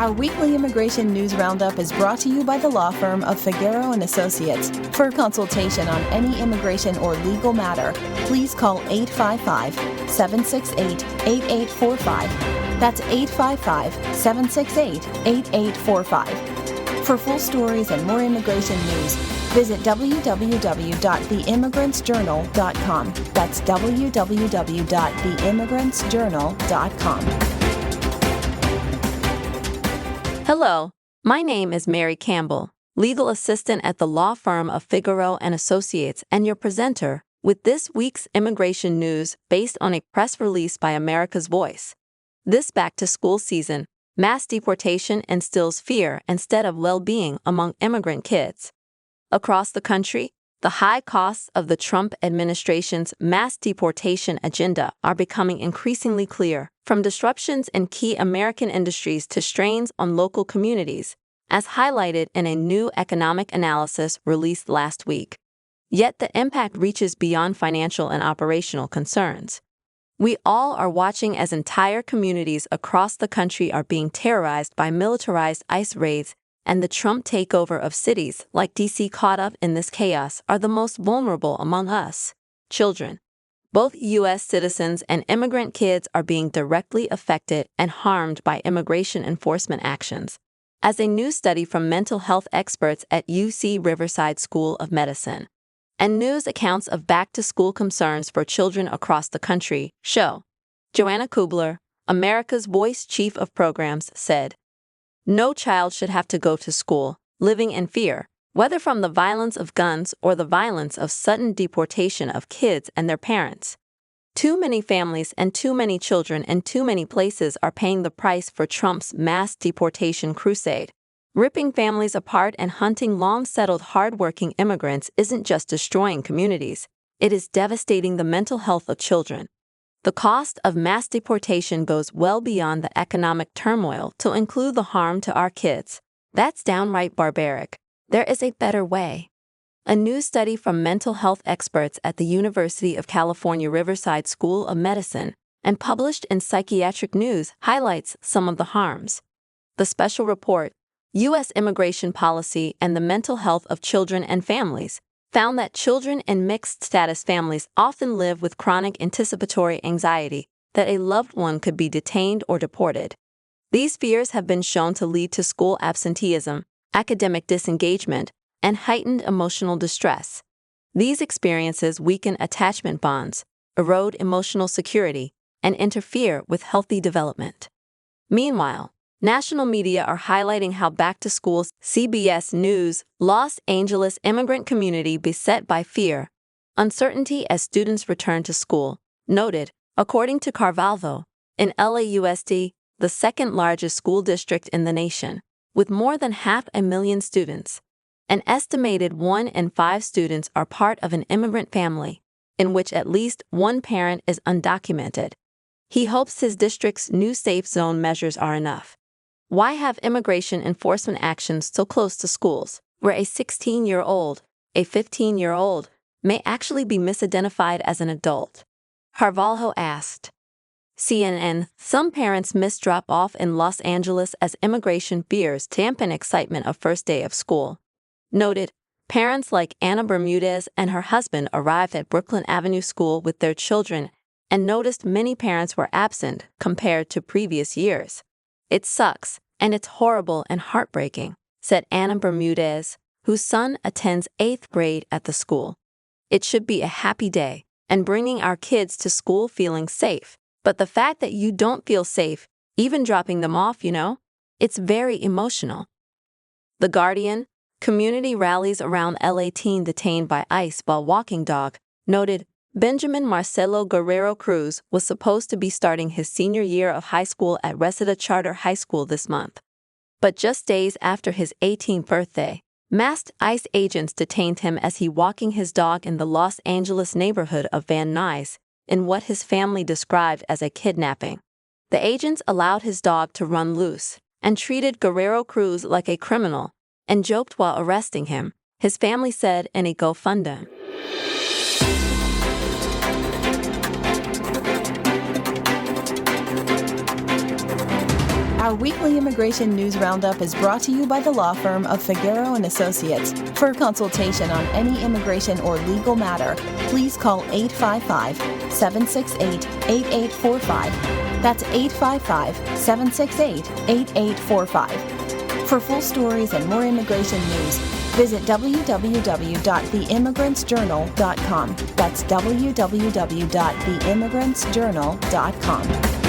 Our weekly immigration news roundup is brought to you by the law firm of Figueroa & Associates. For consultation on any immigration or legal matter, please call 855-768-8845. That's 855-768-8845. For full stories and more immigration news, visit www.theimmigrantsjournal.com. That's www.theimmigrantsjournal.com. Hello, my name is Mary Campbell, legal assistant at the law firm of Figueroa & Associates, and your presenter with this week's immigration news based on a press release by America's Voice. This back-to-school season, mass deportation instills fear instead of well-being among immigrant kids. Across the country, the high costs of the Trump administration's mass deportation agenda are becoming increasingly clear, from disruptions in key American industries to strains on local communities, as highlighted in a new economic analysis released last week. Yet the impact reaches beyond financial and operational concerns. We all are watching as entire communities across the country are being terrorized by militarized ICE raids, and the Trump takeover of cities like D.C. caught up in this chaos are the most vulnerable among us, children. Both U.S. citizens and immigrant kids are being directly affected and harmed by immigration enforcement actions, as a new study from mental health experts at UC Riverside School of Medicine and news accounts of back-to-school concerns for children across the country show. Joanna Kubler, America's Voice Chief of Programs, said, "No child should have to go to school living in fear, whether from the violence of guns or the violence of sudden deportation of kids and their parents. Too many families and too many children in too many places are paying the price for Trump's mass deportation crusade. Ripping families apart and hunting long-settled hard-working immigrants isn't just destroying communities, it is devastating the mental health of children. The cost of mass deportation goes well beyond the economic turmoil to include the harm to our kids. That's downright barbaric. There is a better way." A new study from mental health experts at the University of California Riverside School of Medicine and published in Psychiatric News highlights some of the harms. The special report, U.S. Immigration Policy and the Mental Health of Children and Families, found that children in mixed-status families often live with chronic anticipatory anxiety that a loved one could be detained or deported. These fears have been shown to lead to school absenteeism, academic disengagement, and heightened emotional distress. These experiences weaken attachment bonds, erode emotional security, and interfere with healthy development. Meanwhile, national media are highlighting how back-to-school CBS News, Los Angeles immigrant community beset by fear, uncertainty as students return to school, noted, according to Carvalho, in LAUSD, the second-largest school district in the nation, with more than 500,000 students. An estimated 1 in 5 students are part of an immigrant family, in which at least one parent is undocumented. He hopes his district's new safe zone measures are enough. Why have immigration enforcement actions so close to schools, where a 16-year-old, a 15-year-old, may actually be misidentified as an adult? Carvalho asked. CNN, some parents miss drop-off in Los Angeles as immigration fears dampen excitement of first day of school. Noted, parents like Anna Bermudez and her husband arrived at Brooklyn Avenue School with their children and noticed many parents were absent compared to previous years. "It sucks, and it's horrible and heartbreaking," said Anna Bermudez, whose son attends 8th grade at the school. "It should be a happy day, and bringing our kids to school feeling safe. But the fact that you don't feel safe, even dropping them off, it's very emotional." The Guardian, community rallies around LA teen detained by ICE while walking dog, noted, Benjamin Marcelo Guerrero Cruz was supposed to be starting his senior year of high school at Riverside Charter High School this month. But just days after his 18th birthday, masked ICE agents detained him as he walking his dog in the Los Angeles neighborhood of Van Nuys, in what his family described as a kidnapping. The agents allowed his dog to run loose and treated Guerrero Cruz like a criminal and joked while arresting him, his family said in a GoFundMe. Our Our weekly immigration news roundup is brought to you by the law firm of Figueroa and Associates. For a consultation on any immigration or legal matter, please call 855-768-8845. That's 855-768-8845. For full stories and more immigration news, visit www.theimmigrantsjournal.com. That's www.theimmigrantsjournal.com.